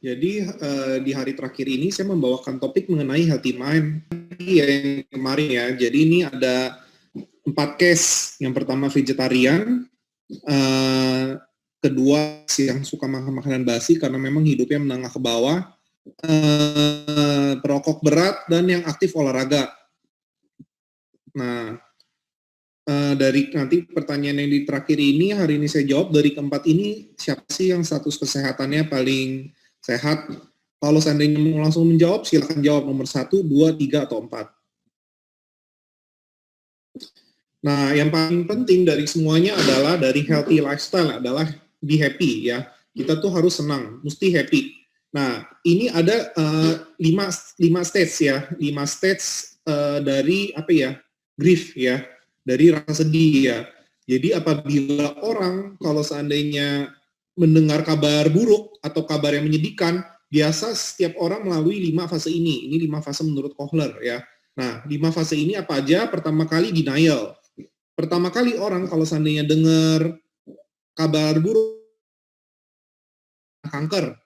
Jadi di hari terakhir ini saya membawakan topik mengenai healthy mind yang kemarin ya. Jadi ini ada 4 case. Yang pertama vegetarian, kedua yang suka makan makanan basi karena memang hidupnya menengah ke bawah, perokok berat, dan yang aktif olahraga. Nah, dari nanti pertanyaan yang di terakhir ini, hari ini saya jawab. Dari keempat ini, siapa sih yang status kesehatannya paling sehat? Kalau seandainya mau langsung menjawab, silakan jawab nomor 1, 2, 3, atau 4. Nah, yang paling penting dari semuanya adalah dari healthy lifestyle adalah be happy ya. Kita tuh harus senang, mesti happy. Nah, ini ada 5 stage ya, 5 stage dari apa ya, grief ya, dari rasa sedih ya. Jadi apabila orang kalau seandainya mendengar kabar buruk atau kabar yang menyedihkan, biasa setiap orang melalui 5 fase ini. Ini 5 fase menurut Kohler ya. Nah, 5 fase ini apa aja? Pertama kali denial. Pertama kali orang kalau seandainya dengar kabar buruk kanker,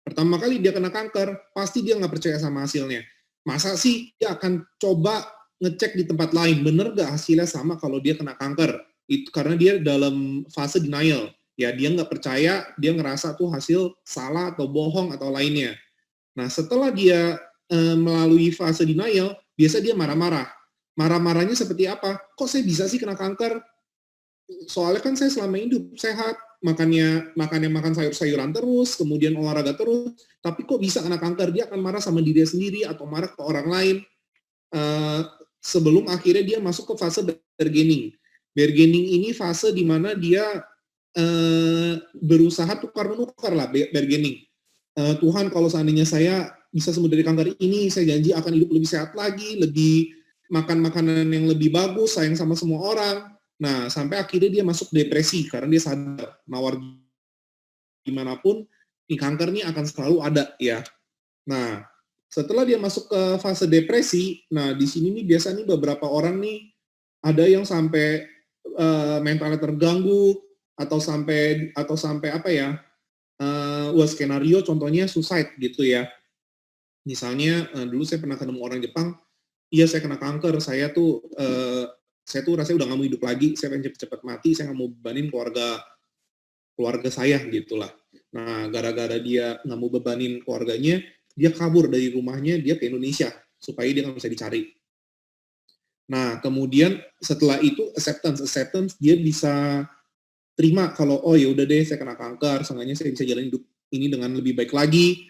pertama kali dia kena kanker, pasti dia nggak percaya sama hasilnya. Masa sih dia akan coba ngecek di tempat lain, bener nggak hasilnya sama kalau dia kena kanker? Itu karena dia dalam fase denial. Ya, dia nggak percaya, dia ngerasa tuh hasil salah atau bohong atau lainnya. Nah, setelah dia melalui fase denial, biasa dia marah-marah. Marah-marahnya seperti apa? Kok saya bisa sih kena kanker? Soalnya kan saya selama ini hidup sehat, makan sayur-sayuran terus, kemudian olahraga terus, tapi kok bisa kena kanker? Dia akan marah sama diri sendiri atau marah ke orang lain, sebelum akhirnya dia masuk ke fase bargaining. Bargaining ini fase di mana dia berusaha tukar-menukar lah, bargaining. Tuhan, kalau seandainya saya bisa sembuh dari kanker ini, saya janji akan hidup lebih sehat lagi, lebih makan makanan yang lebih bagus, sayang sama semua orang. Nah, sampai akhirnya dia masuk depresi karena dia sadar nawar gimana pun nih kanker nih akan selalu ada ya. Nah, setelah dia masuk ke fase depresi, nah di sini nih biasa nih beberapa orang nih ada yang sampai mentalnya terganggu atau sampai apa ya? Worst skenario contohnya suicide gitu ya. Misalnya dulu saya pernah ketemu orang Jepang, iya saya kena kanker, saya tuh rasanya udah nggak mau hidup lagi, saya pengen cepet-cepet mati, saya nggak mau bebanin keluarga saya gitulah. Nah, gara-gara dia nggak mau bebanin keluarganya, dia kabur dari rumahnya, dia ke Indonesia supaya dia nggak bisa dicari. Nah, kemudian setelah itu acceptance dia bisa terima kalau oh ya udah deh saya kena kanker, seenggaknya saya bisa jalan hidup ini dengan lebih baik lagi,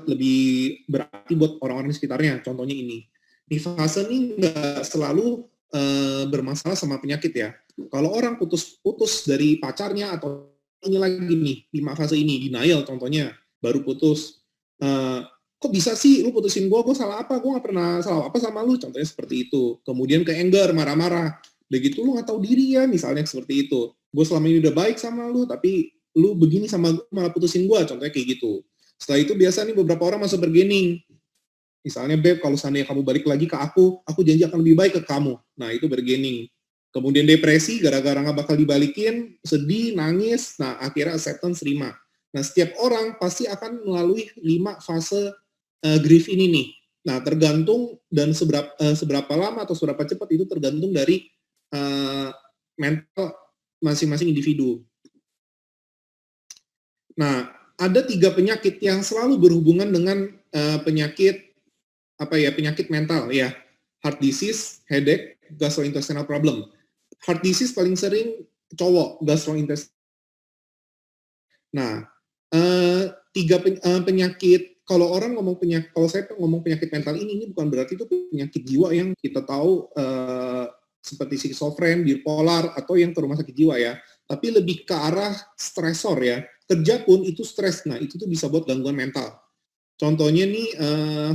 lebih berarti buat orang-orang di sekitarnya. Contohnya ini. Di fase ini nggak selalu bermasalah sama penyakit ya. Kalau orang putus dari pacarnya atau ini lagi nih, 5 fase ini, denial contohnya, baru putus. Kok bisa sih lu putusin gue salah apa? Gue gak pernah salah apa sama lu, contohnya seperti itu. Kemudian ke anger, marah-marah. Udah gitu lu gak tahu diri ya, misalnya seperti itu. Gue selama ini udah baik sama lu, tapi lu begini sama gue malah putusin gue, contohnya kayak gitu. Setelah itu biasa nih beberapa orang masuk bargaining. Misalnya, Beb, kalau seandainya kamu balik lagi ke aku janji akan lebih baik ke kamu. Nah, itu bargaining. Kemudian depresi, gara-gara nggak bakal dibalikin, sedih, nangis, nah akhirnya acceptance, terima. Nah, setiap orang pasti akan melalui 5 fase grief ini nih. Nah, tergantung dan seberapa lama atau seberapa cepat itu tergantung dari mental masing-masing individu. Nah, ada 3 penyakit yang selalu berhubungan dengan penyakit mental ya. Heart disease, headache, gastrointestinal problem. Heart disease paling sering cowok, gastrointestinal. Nah, 3 penyakit, kalau orang ngomong penyakit, kalau saya ngomong penyakit mental ini bukan berarti itu penyakit jiwa yang kita tahu seperti skizofren, bipolar, atau yang ke rumah sakit jiwa ya. Tapi lebih ke arah stresor ya. Kerja pun itu stres, nah itu tuh bisa buat gangguan mental. Contohnya nih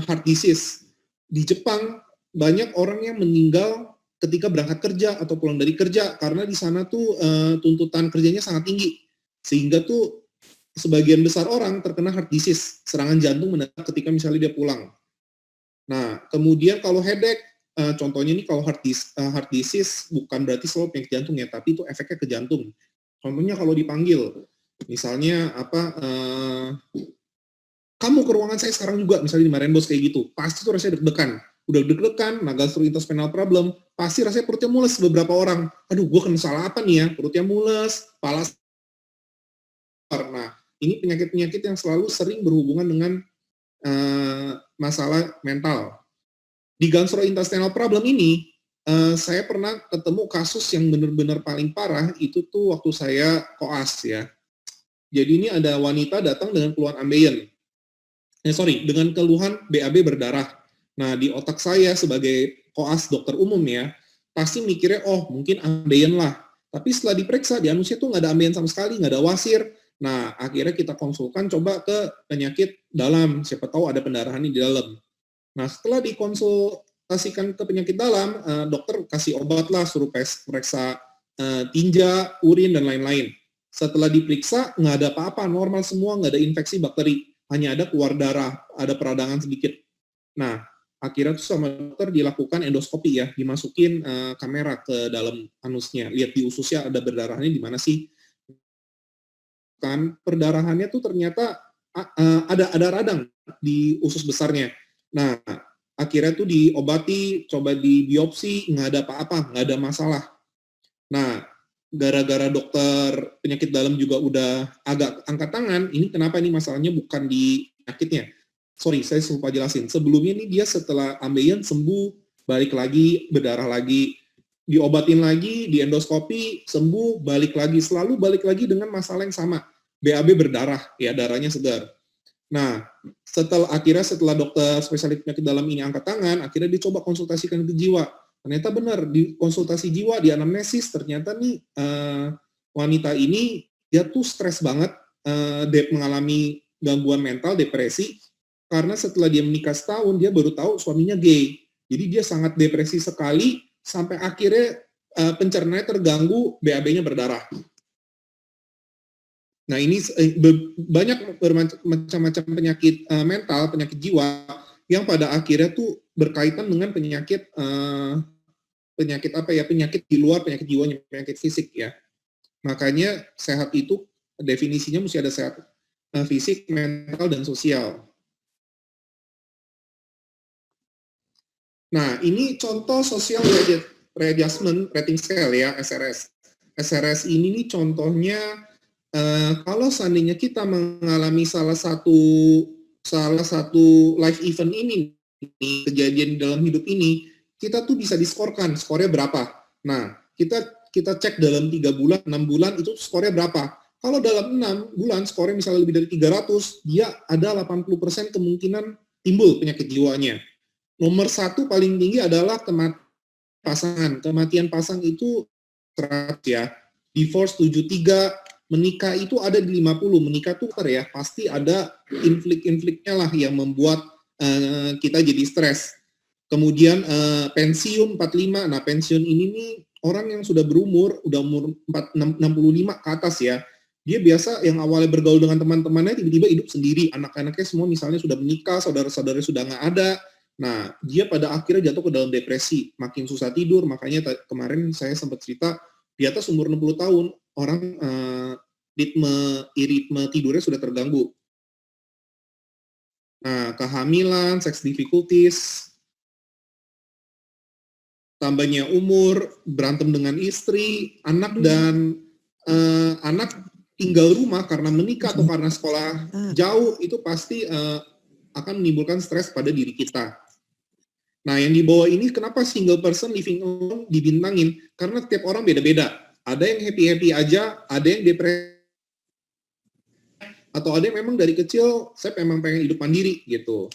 heart disease. Di Jepang banyak orang yang meninggal ketika berangkat kerja atau pulang dari kerja karena di sana tuh tuntutan kerjanya sangat tinggi. Sehingga tuh sebagian besar orang terkena heart disease, serangan jantung mendadak ketika misalnya dia pulang. Nah, kemudian kalau headache, contohnya nih kalau heart disease bukan berarti selalu penyakit jantung ya, tapi itu efeknya ke jantung. Contohnya kalau dipanggil, Misalnya kamu ke ruangan saya sekarang juga, misalnya dimarahin bos kayak gitu, pasti tuh rasanya deg-degan. Udah deg-degan, nah gastrointestinal problem, pasti rasanya perutnya mules beberapa orang. Aduh, gue kena salah apa nih ya? Perutnya mules, kepala. Nah, ini penyakit-penyakit yang selalu sering berhubungan dengan masalah mental. Di gastrointestinal problem ini, saya pernah ketemu kasus yang benar-benar paling parah, itu tuh waktu saya koas ya. Jadi ini ada wanita datang dengan keluhan ambeien. Dengan keluhan BAB berdarah. Nah, di otak saya sebagai koas dokter umum ya, pasti mikirnya, oh mungkin ambeien lah. Tapi setelah diperiksa, di anusnya tuh nggak ada ambeien sama sekali, nggak ada wasir. Nah, akhirnya kita konsulkan coba ke penyakit dalam, siapa tahu ada pendarahan di dalam. Nah, setelah dikonsultasikan ke penyakit dalam, dokter kasih obat lah, suruh periksa tinja, urin, dan lain-lain. Setelah diperiksa, nggak ada apa-apa, normal semua, nggak ada infeksi bakteri, hanya ada keluar darah, ada peradangan sedikit. Nah, akhirnya tuh sama dokter dilakukan endoskopi ya, dimasukin kamera ke dalam anusnya, lihat di ususnya ada berdarahnya di mana sih. Kan perdarahannya tuh ternyata ada radang di usus besarnya. Nah, akhirnya tuh diobati, coba di biopsi, nggak ada apa-apa, nggak ada masalah. Nah, gara-gara dokter penyakit dalam juga udah agak angkat tangan, ini kenapa ini masalahnya bukan di penyakitnya. Sorry, saya lupa jelasin. Sebelumnya ini dia setelah ambeien sembuh, balik lagi, berdarah lagi, diobatin lagi, di endoskopi, sembuh, balik lagi, selalu balik lagi dengan masalah yang sama. BAB berdarah, ya darahnya segar. Nah, setelah dokter spesialis penyakit dalam ini angkat tangan, akhirnya dicoba konsultasikan ke jiwa. Ternyata benar, di konsultasi jiwa, di anamnesis, ternyata nih wanita ini, dia tuh stres banget, mengalami gangguan mental, depresi, karena setelah dia menikah setahun, dia baru tahu suaminya gay. Jadi dia sangat depresi sekali, sampai akhirnya pencernaan terganggu, BAB-nya berdarah. Nah, ini banyak bermacam-macam penyakit mental, penyakit jiwa yang pada akhirnya tuh berkaitan dengan penyakit penyakit di luar penyakit jiwanya, penyakit fisik ya. Makanya sehat itu definisinya mesti ada sehat fisik, mental, dan sosial. Nah, ini contoh social readjustment rating scale ya, SRS. SRS ini nih contohnya kalau seandainya kita mengalami salah satu live event ini, kejadian dalam hidup ini, kita tuh bisa diskorkan, skornya berapa. Nah, kita cek dalam 3 bulan, 6 bulan, itu skornya berapa. Kalau dalam 6 bulan, skornya misalnya lebih dari 300, dia ada 80% kemungkinan timbul penyakit jiwanya. Nomor 1 paling tinggi adalah kematian pasangan. Kematian pasang itu 100 ya. Divorce 73, menikah itu ada di 50. Menikah tuh ya, pasti ada inflik-infliknya lah yang membuat kita jadi stres. Kemudian pensiun 45. Nah, pensiun ini nih orang yang sudah berumur, udah umur 65 ke atas ya. Dia biasa yang awalnya bergaul dengan teman-temannya tiba-tiba hidup sendiri. Anak-anaknya semua misalnya sudah menikah, saudara-saudara sudah nggak ada. Nah, dia pada akhirnya jatuh ke dalam depresi, makin susah tidur, makanya kemarin saya sempat cerita, di atas umur 60 tahun, orang ritme tidurnya sudah terganggu. Nah, kehamilan, seks difficulties, tambahnya umur, berantem dengan istri, anak dan anak tinggal rumah karena menikah atau karena sekolah jauh, itu pasti akan menimbulkan stres pada diri kita. Nah, yang di bawah ini kenapa single person living alone dibintangin? Karena tiap orang beda-beda. Ada yang happy-happy aja, ada yang depresi, atau ada yang memang dari kecil, saya memang pengen hidup mandiri, gitu.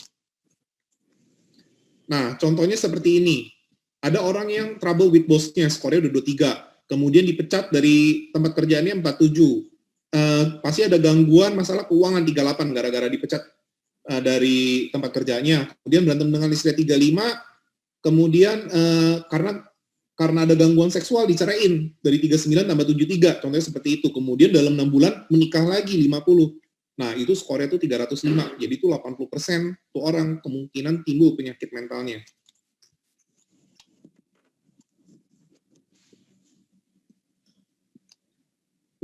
Nah, contohnya seperti ini. Ada orang yang trouble with boss-nya, skornya udah 23. Kemudian dipecat dari tempat kerjaannya 47. Pasti ada gangguan masalah keuangan 38 gara-gara dipecat dari tempat kerjanya. Kemudian berantem dengan istri 35, kemudian karena ada gangguan seksual diceraiin dari 39 tambah 73, contohnya seperti itu. Kemudian dalam 6 bulan menikah lagi 50. Nah, itu skornya itu 305. Jadi itu 80% tuh orang kemungkinan timbul penyakit mentalnya.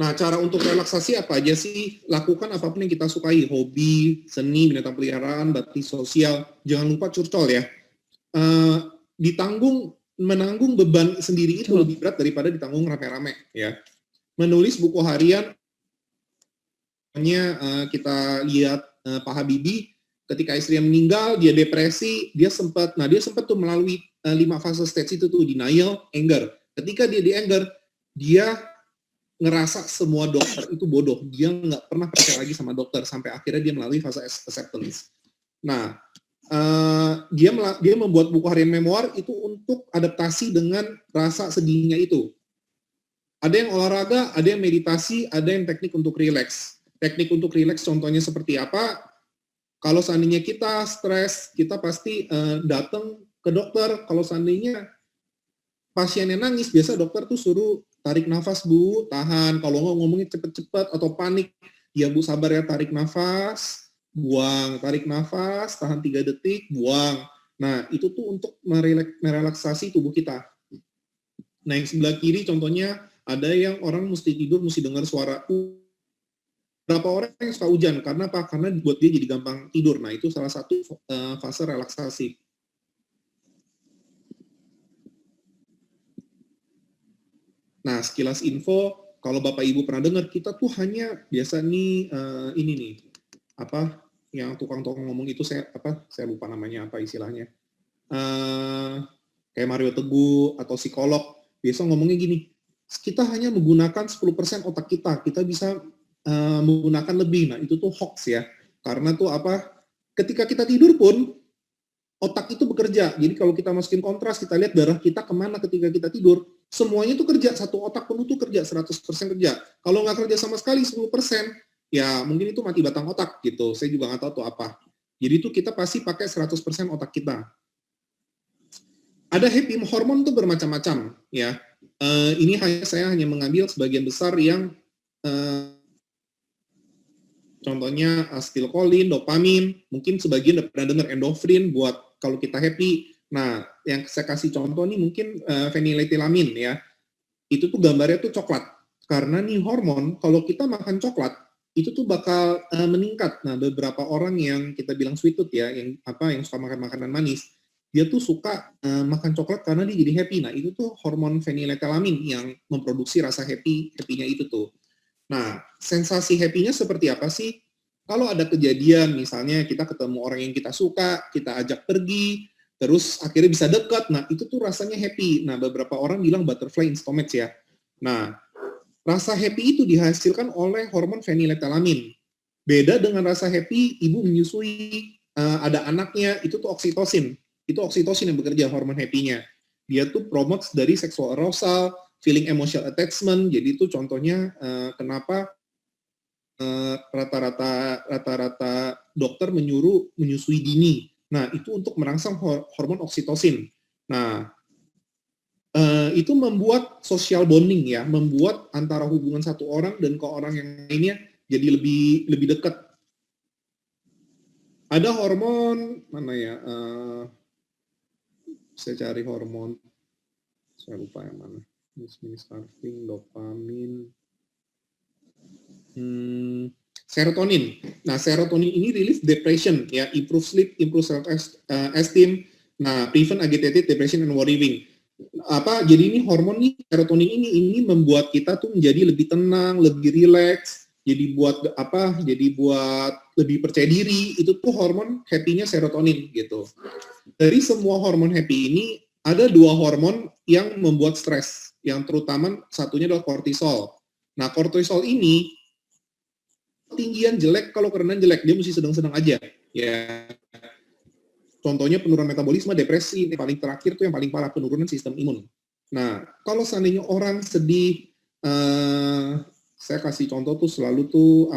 Nah, cara untuk relaksasi apa aja sih? Lakukan apapun yang kita sukai, hobi, seni, binatang peliharaan, bakti sosial. Jangan lupa curcol ya. Menanggung beban sendiri itu lebih berat daripada ditanggung rame-rame ya. Menulis buku harian, kita lihat Pak Habibie ketika istrinya meninggal, dia depresi, dia sempat tuh melalui 5 fase stage itu tuh, denial, anger. Ketika dia di anger, dia ngerasa semua dokter itu bodoh, dia nggak pernah percaya lagi sama dokter, sampai akhirnya dia melalui fase acceptance. Nah, dia membuat buku harian memoir itu untuk adaptasi dengan rasa sedihnya itu. Ada yang olahraga, ada yang meditasi, ada yang teknik untuk rileks. Teknik untuk rileks contohnya seperti apa? Kalau seandainya kita stres, kita pasti datang ke dokter. Kalau seandainya pasiennya nangis, biasa dokter tuh suruh tarik nafas Bu, tahan. Kalau nggak ngomongnya cepet-cepet atau panik, ya Bu sabar ya, tarik nafas, buang, tarik nafas, tahan 3 detik, buang. Nah, itu tuh untuk merelaksasi tubuh kita. Nah, yang sebelah kiri contohnya, ada yang orang mesti tidur, mesti dengar suara. Berapa orang yang suka hujan? Karena apa? Karena buat dia jadi gampang tidur. Nah, itu salah satu fase relaksasi. Nah, sekilas info, kalau Bapak Ibu pernah dengar, kita tuh hanya biasa nih, ini nih, apa yang tukang-tukang ngomong itu, saya lupa namanya apa istilahnya. Kayak Mario Teguh atau psikolog, biasa ngomongnya gini, kita hanya menggunakan 10% otak kita bisa menggunakan lebih. Nah, itu tuh hoax ya. Karena tuh ketika kita tidur pun, otak itu bekerja. Jadi kalau kita masukin kontras, kita lihat darah kita kemana ketika kita tidur, semuanya itu kerja, satu otak penuh tuh kerja, 100% kerja. Kalau nggak kerja sama sekali 10%, ya mungkin itu mati batang otak gitu. Saya juga nggak tahu tuh apa. Jadi itu kita pasti pakai 100% otak kita. Ada happy hormon tuh bermacam-macam ya. Ini saya hanya mengambil sebagian besar yang contohnya acetylcholine, dopamin, mungkin sebagian udah pernah dengar endorfin buat kalau kita happy. Nah, yang saya kasih contoh nih mungkin phenyletilamin ya. Itu tuh gambarnya tuh coklat. Karena nih hormon, kalau kita makan coklat, itu tuh bakal meningkat. Nah, beberapa orang yang kita bilang sweet tooth ya, yang suka makan makanan manis, dia tuh suka makan coklat karena dia jadi happy. Nah, itu tuh hormon phenyletilamin yang memproduksi rasa happy-nya itu tuh. Nah, sensasi happy-nya seperti apa sih? Kalau ada kejadian, misalnya kita ketemu orang yang kita suka, kita ajak pergi, terus akhirnya bisa dekat, nah itu tuh rasanya happy. Nah, beberapa orang bilang butterfly in stomach ya. Nah, rasa happy itu dihasilkan oleh hormon phenyletilamin. Beda dengan rasa happy, ibu menyusui, ada anaknya, itu tuh oksitosin. Itu oksitosin yang bekerja, hormon happy-nya. Dia tuh promotes dari sexual arousal, feeling emotional attachment. Jadi itu contohnya kenapa rata-rata dokter menyuruh menyusui dini. Nah, itu untuk merangsang hormon oksitosin. Nah, itu membuat social bonding ya, membuat antara hubungan satu orang dan ke orang yang lainnya jadi lebih dekat. Ada hormon mana ya? Saya cari hormon, saya lupa yang mana. Starving, dopamin, serotonin. Nah, serotonin ini rilis depression, ya, improve sleep, improve self-esteem, nah, prevent agitated depression and worrying. Jadi ini hormon nih, serotonin ini membuat kita tuh menjadi lebih tenang, lebih rileks, jadi buat lebih percaya diri. Itu tuh hormon happy-nya serotonin gitu. Dari semua hormon happy ini, ada 2 hormon yang membuat stres, yang terutama satunya adalah kortisol. Nah, kortisol ini ketinggian jelek, kalau kerendahan jelek, dia mesti sedang-sedang aja. Ya. Contohnya penurunan metabolisme, depresi, yang paling terakhir tuh yang paling parah, penurunan sistem imun. Nah, kalau seandainya orang sedih, saya kasih contoh tuh selalu tuh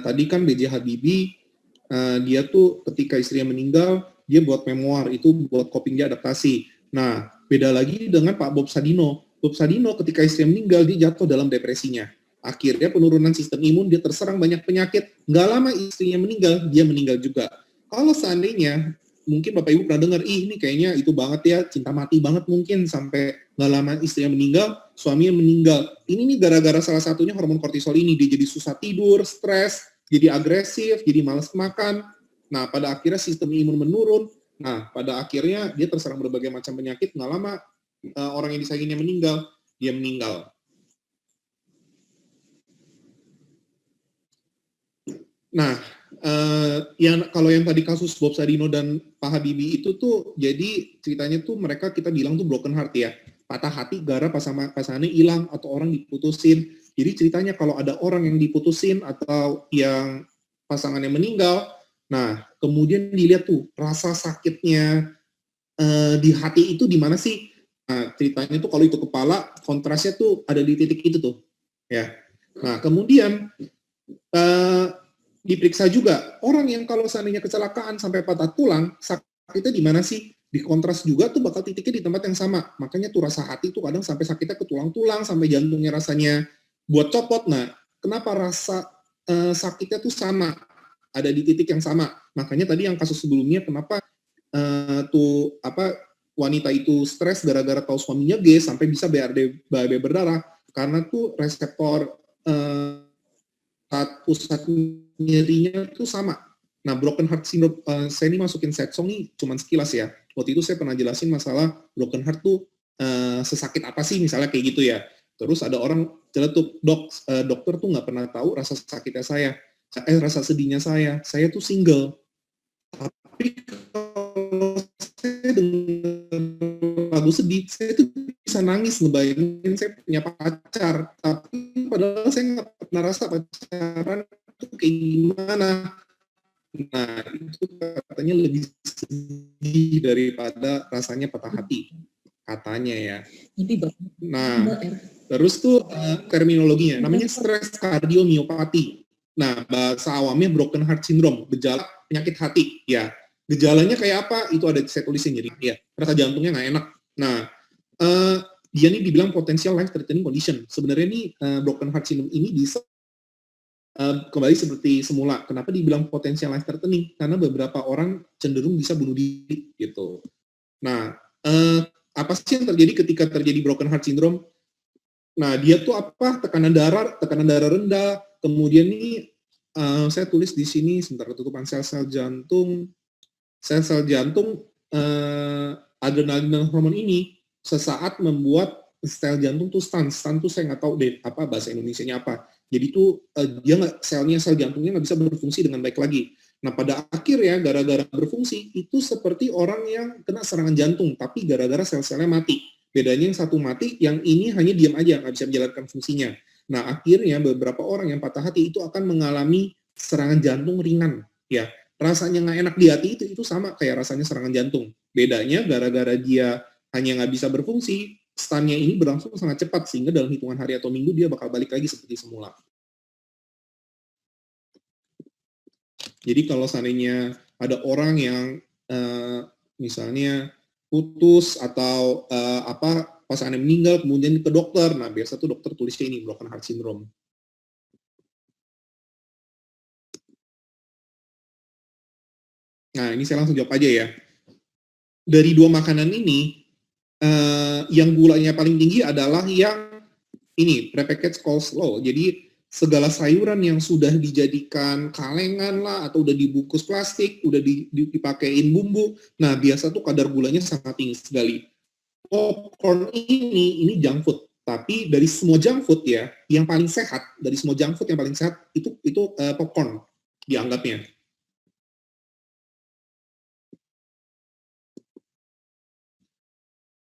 tadi kan B.J. Habibie, dia tuh ketika istrinya meninggal, dia buat memoir, itu buat coping dia adaptasi. Nah, beda lagi dengan Pak Bob Sadino. Bob Sadino ketika istrinya meninggal, dia jatuh dalam depresinya. Akhirnya penurunan sistem imun, dia terserang banyak penyakit. Nggak lama istrinya meninggal, dia meninggal juga. Kalau seandainya, mungkin Bapak Ibu pernah dengar, ini kayaknya itu banget ya, cinta mati banget mungkin, sampai nggak lama istrinya meninggal, suaminya meninggal. Ini nih gara-gara salah satunya hormon kortisol ini, dia jadi susah tidur, stres, jadi agresif, jadi malas makan. Nah, pada akhirnya sistem imun menurun. Nah, pada akhirnya dia terserang berbagai macam penyakit. Nggak lama orang yang disayanginya meninggal, dia meninggal. Nah, kalau yang tadi kasus Bob Sadino dan Pak Habibie itu tuh, jadi ceritanya tuh mereka kita bilang tuh broken heart ya, patah hati gara pasangannya hilang atau orang diputusin. Jadi ceritanya kalau ada orang yang diputusin atau yang pasangannya meninggal, nah kemudian dilihat tuh rasa sakitnya di hati itu di mana sih? Nah, ceritanya tuh kalau itu kepala, kontrasnya tuh ada di titik itu tuh, ya. Nah, kemudian diperiksa juga orang yang kalau seandainya kecelakaan sampai patah tulang, sakitnya di mana sih? Di kontras juga tuh bakal titiknya di tempat yang sama. Makanya tuh rasa hati tuh kadang sampai sakitnya ke tulang-tulang, sampai jantungnya rasanya buat copot. Nah, kenapa rasa sakitnya tuh sama? Ada di titik yang sama. Makanya tadi yang kasus sebelumnya kenapa wanita itu stres gara-gara tahu suaminya gay sampai bisa BRD berdarah karena tuh reseptor pusat nyerinya tuh sama. Nah, broken heart syndrome, saya ini masukin set song nih cuman sekilas ya. Waktu itu saya pernah jelasin masalah broken heart tuh sesakit apa sih misalnya kayak gitu ya. Terus ada orang celetuk, dokter tuh nggak pernah tahu rasa sakitnya rasa sedihnya saya tuh single. Tapi kalau saya dengar lagu sedih, saya tuh bisa nangis ngebayangin saya punya pacar. Tapi padahal saya nggak pernah rasa pacaran itu kayak gimana. Nah, itu katanya lebih sedih daripada rasanya patah hati. Katanya ya. Nah, terus tuh terminologinya, namanya stres kardiomiopati. Nah, bahasa awamnya broken heart syndrome, gejala penyakit hati. Ya, gejalanya kayak apa? Itu ada saya tulisin jadi ya, rasa jantungnya nggak enak. Nah, dia nih dibilang potential life threatening condition. Sebenarnya nih broken heart syndrome ini bisa kembali seperti semula. Kenapa dibilang potential life threatening? Karena beberapa orang cenderung bisa bunuh diri gitu. Nah, apa sih yang terjadi ketika terjadi broken heart syndrome? Nah, dia tuh apa? Tekanan darah rendah. Kemudian nih saya tulis di sini sebentar, ketutupan sel-sel jantung. Sel-sel jantung adrenalin dan hormon ini sesaat membuat sel jantung tuh stun tuh saya nggak tahu deh apa bahasa Indonesianya apa. Jadi tuh sel jantungnya nggak bisa berfungsi dengan baik lagi. Nah, pada akhirnya gara-gara berfungsi itu seperti orang yang kena serangan jantung, tapi gara-gara sel-selnya mati. Bedanya yang satu mati, yang ini hanya diam aja, nggak bisa menjalankan fungsinya. Nah, akhirnya beberapa orang yang patah hati itu akan mengalami serangan jantung ringan. Ya, rasanya nggak enak di hati itu sama kayak rasanya serangan jantung. Bedanya gara-gara dia hanya nggak bisa berfungsi, stunnya ini berlangsung sangat cepat, sehingga dalam hitungan hari atau minggu dia bakal balik lagi seperti semula. Jadi kalau seandainya ada orang yang misalnya putus atau pasangannya meninggal kemudian ke dokter, nah biasa tuh dokter tulisnya ini broken heart syndrome. Nah ini saya langsung jawab aja ya. Dari dua makanan ini yang gulanya paling tinggi adalah yang ini prepackaged coleslaw. Jadi segala sayuran yang sudah dijadikan kalengan lah atau udah dibungkus plastik, udah dipakein bumbu, nah biasa tuh kadar gulanya sangat tinggi sekali. Popcorn ini junk food, tapi dari semua junk food ya, yang paling sehat, dari semua junk food yang paling sehat itu popcorn dianggapnya.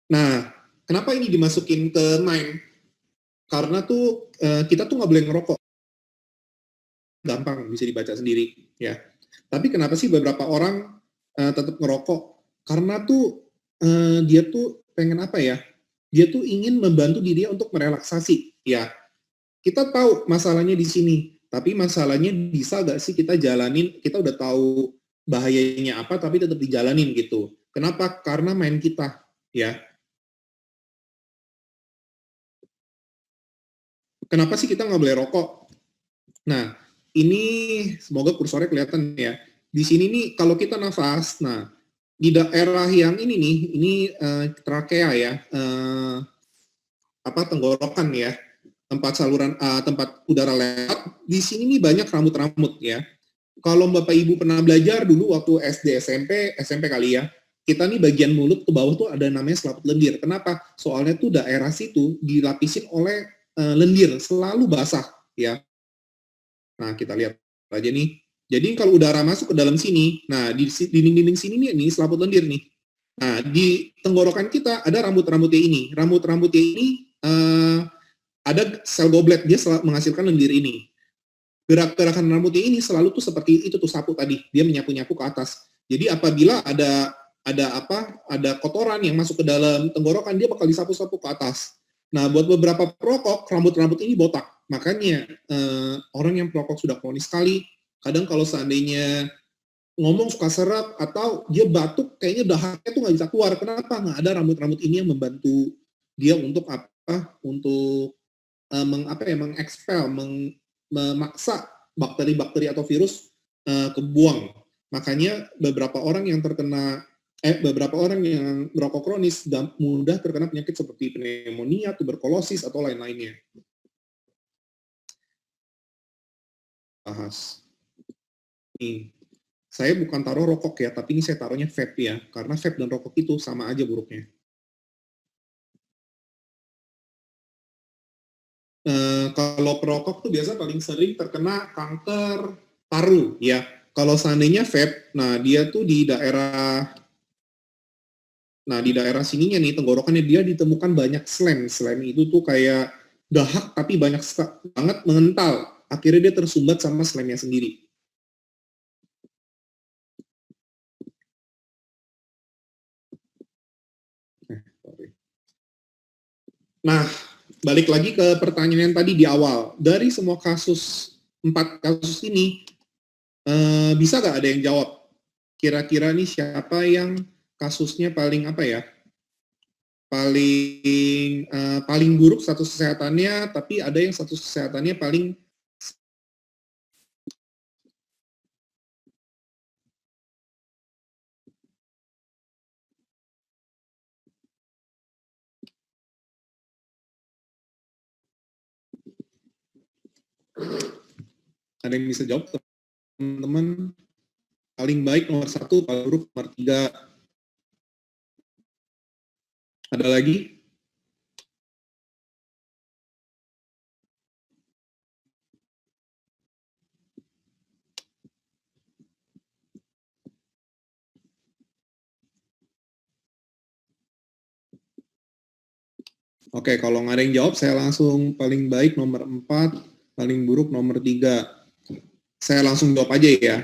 Nah, kenapa ini dimasukin ke Nine? Karena tuh kita tuh nggak boleh ngerokok. Gampang bisa dibaca sendiri ya. Tapi kenapa sih beberapa orang tetap ngerokok? Karena tuh dia tuh pengen apa ya? Dia tuh ingin membantu dirinya untuk merelaksasi ya. Kita tahu masalahnya di sini, tapi masalahnya bisa nggak sih kita jalanin? Kita udah tahu bahayanya apa, tapi tetap dijalanin gitu. Kenapa? Karena main kita ya. Kenapa sih kita nggak boleh rokok? Nah, ini semoga kursornya kelihatan ya. Di sini nih kalau kita nafas, nah di daerah yang ini nih, ini trakea ya, tenggorokan ya, tempat udara lewat. Di sini nih banyak rambut-rambut ya. Kalau Bapak Ibu pernah belajar dulu waktu SD, SMP kali ya, kita nih bagian mulut ke bawah tuh ada namanya selaput lendir. Kenapa? Soalnya tuh daerah situ dilapisin oleh lendir, selalu basah ya. Nah, kita lihat aja nih. Jadi kalau udara masuk ke dalam sini, nah di dinding-dinding sini nih, ini selaput lendir nih. Nah, di tenggorokan kita ada rambut-rambutnya ini. Rambut-rambutnya ini ada sel goblet, dia menghasilkan lendir ini. Gerak-gerakan rambutnya ini selalu tuh seperti itu tuh sapu tadi, dia menyapu-nyapu ke atas. Jadi apabila ada kotoran yang masuk ke dalam tenggorokan, dia bakal disapu-sapu ke atas. Nah, buat beberapa perokok, rambut-rambut ini botak. Makanya orang yang perokok sudah kronis sekali, kadang kalau seandainya ngomong suka serak atau dia batuk, kayaknya dahaknya tuh nggak bisa keluar. Kenapa? Nggak ada rambut-rambut ini yang membantu dia untuk untuk mengekspel, memaksa bakteri-bakteri atau virus kebuang. Makanya beberapa orang yang merokok kronis mudah terkena penyakit seperti pneumonia, tuberkulosis atau lain-lainnya. Bahas. Nih, saya bukan taruh rokok ya, tapi ini saya taruhnya vape ya, karena vape dan rokok itu sama aja buruknya. Kalau perokok tuh biasa paling sering terkena kanker paru ya. Kalau seandainya vape, nah dia tuh di daerah sininya nih, tenggorokannya dia ditemukan banyak slime. Slime itu tuh kayak dahak tapi banyak banget mengental. Akhirnya dia tersumbat sama slime-nya sendiri. Nah, balik lagi ke pertanyaan yang tadi di awal. Dari semua 4 kasus ini, bisa nggak ada yang jawab? Kira-kira nih siapa yang kasusnya paling paling buruk status kesehatannya, tapi ada yang status kesehatannya paling ada yang bisa jawab, teman-teman? Paling baik nomor 1, paling buruk nomor 3. Ada lagi? Oke, kalau nggak ada yang jawab, saya langsung paling baik nomor 4, paling buruk nomor 3. Saya langsung jawab aja ya.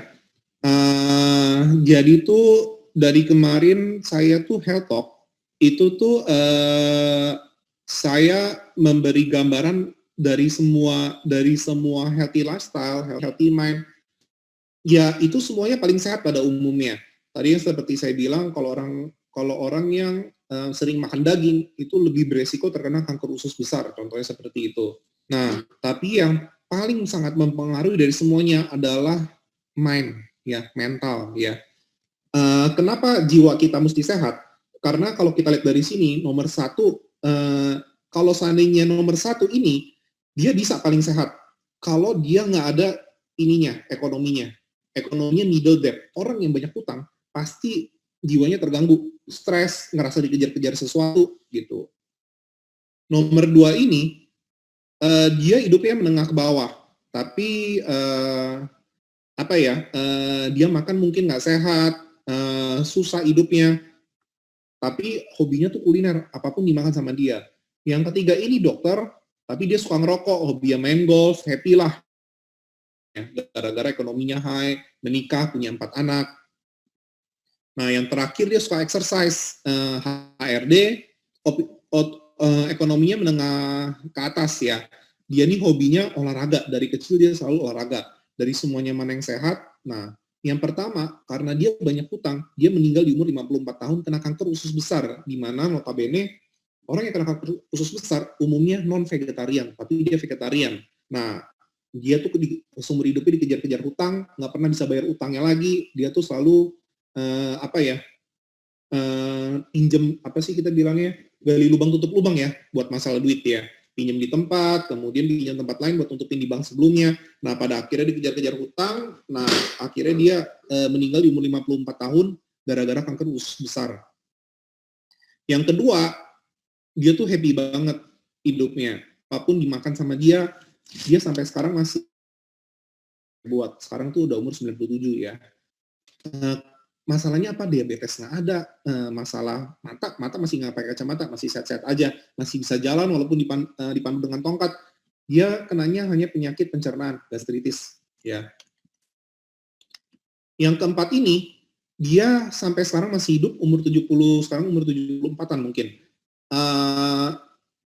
Jadi tuh dari kemarin saya tuh health talk, itu tuh saya memberi gambaran dari semua healthy lifestyle, healthy mind. Ya, itu semuanya paling sehat pada umumnya. Tadi yang seperti saya bilang, kalau orang yang sering makan daging, itu lebih beresiko terkena kanker usus besar, contohnya seperti itu. Nah, tapi yang paling sangat mempengaruhi dari semuanya adalah mind, ya, mental, ya. Kenapa jiwa kita mesti sehat? Karena kalau kita lihat dari sini, nomor 1, kalau seandainya nomor 1 ini, dia bisa paling sehat. Kalau dia nggak ada ekonominya middle debt. Orang yang banyak utang, pasti jiwanya terganggu, stres, ngerasa dikejar-kejar sesuatu, gitu. Nomor 2 ini, dia hidupnya menengah ke bawah, tapi dia makan mungkin nggak sehat, susah hidupnya, tapi hobinya tuh kuliner, apapun dimakan sama dia. Yang ketiga ini dokter, tapi dia suka ngerokok, hobinya main golf, happy lah. Gara-gara ekonominya high, menikah, punya 4 anak. Nah, yang terakhir dia suka exercise, HRD, ekonominya menengah ke atas ya. Dia nih hobinya olahraga, dari kecil dia selalu olahraga. Dari semuanya mana yang sehat, nah, yang pertama, karena dia banyak hutang, dia meninggal di umur 54 tahun kena kanker usus besar, di mana notabene orang yang kena kanker usus besar umumnya non-vegetarian, tapi dia vegetarian. Nah, dia tuh seumur hidupnya dikejar-kejar hutang, nggak pernah bisa bayar utangnya lagi, dia tuh selalu pinjem, apa sih kita bilangnya, gali lubang tutup lubang ya, buat masalah duit ya. Pinjam di tempat, kemudian pinjam tempat lain buat tutupin di bank sebelumnya. Nah, pada akhirnya dikejar-kejar hutang. Nah, akhirnya dia meninggal di umur 54 tahun gara-gara kanker usus besar. Yang kedua, dia tuh happy banget hidupnya. Apapun dimakan sama dia sampai sekarang masih buat. Sekarang tuh udah umur 97 ya. Masalahnya apa? Diabetes nggak ada, masalah mata masih nggak pakai kacamata, masih sehat-sehat aja, masih bisa jalan walaupun dipandu dengan tongkat. Dia kenanya hanya penyakit pencernaan, gastritis, ya. Yang keempat ini, dia sampai sekarang masih hidup, sekarang umur 74-an mungkin.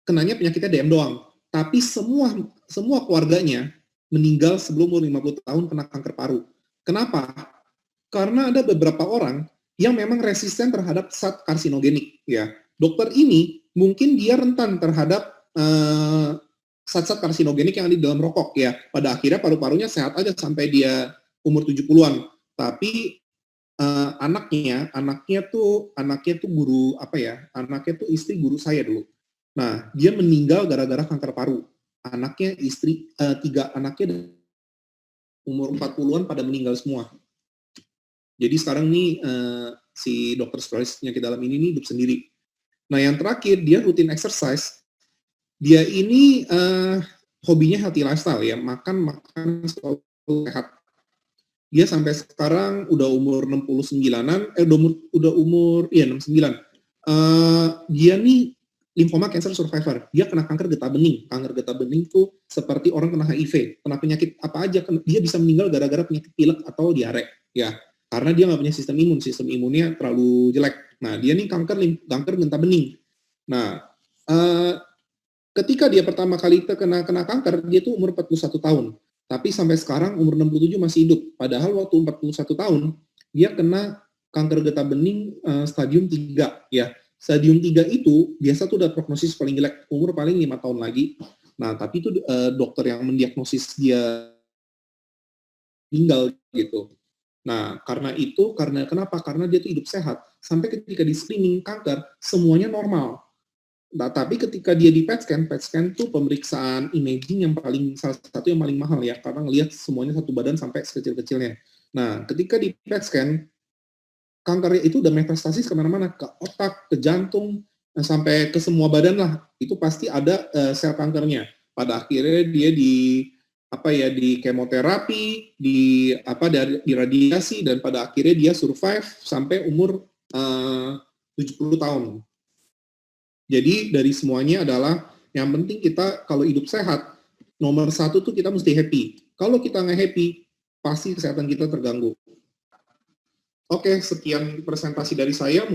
Kenanya penyakitnya DM doang, tapi semua keluarganya meninggal sebelum umur 50 tahun kena kanker paru. Kenapa? Karena ada beberapa orang yang memang resisten terhadap zat karsinogenik, ya. Dokter ini mungkin dia rentan terhadap zat-zat karsinogenik yang ada di dalam rokok, ya. Pada akhirnya paru-parunya sehat aja sampai dia umur 70-an. Tapi anaknya tuh guru apa ya? Anaknya tuh istri guru saya dulu. Nah, dia meninggal gara-gara kanker paru. Anaknya tiga anaknya umur 40-an pada meninggal semua. Jadi sekarang nih si dokter spesialis penyakit dalam ini hidup sendiri. Nah, yang terakhir, dia rutin exercise. Dia ini hobinya healthy lifestyle ya, makan selalu sehat. Dia sampai sekarang udah umur 69-an, udah umur 69. Dia nih lymphoma cancer survivor. Dia kena kanker getah bening. Kanker getah bening tuh seperti orang kena HIV, kena penyakit apa aja, dia bisa meninggal gara-gara penyakit pilek atau diare, ya. Karena dia nggak punya sistem imunnya terlalu jelek. Nah, dia nih kanker getah bening. Nah, ketika dia pertama kali kena kanker, dia tuh umur 41 tahun. Tapi sampai sekarang umur 67 masih hidup. Padahal waktu 41 tahun, dia kena kanker getah bening stadium 3, ya. Stadium 3 itu biasa tuh udah prognosis paling jelek, umur paling 5 tahun lagi. Nah, tapi itu dokter yang mendiagnosis dia meninggal gitu. Nah, karena kenapa? Karena dia tuh hidup sehat. Sampai ketika di screening kanker, semuanya normal. Nah, tapi ketika dia di PET scan tuh pemeriksaan imaging salah satu yang paling mahal ya, karena ngelihat semuanya satu badan sampai sekecil-kecilnya. Nah, ketika di PET scan, kankernya itu udah metastasis kemana-mana, ke otak, ke jantung, sampai ke semua badan lah. Itu pasti ada sel kankernya. Pada akhirnya dia di kemoterapi, di radiasi, dan pada akhirnya dia survive sampai umur 70 tahun. Jadi dari semuanya adalah yang penting kita kalau hidup sehat, nomor satu tuh kita mesti happy. Kalau kita nggak happy, pasti kesehatan kita terganggu. Oke, sekian presentasi dari saya.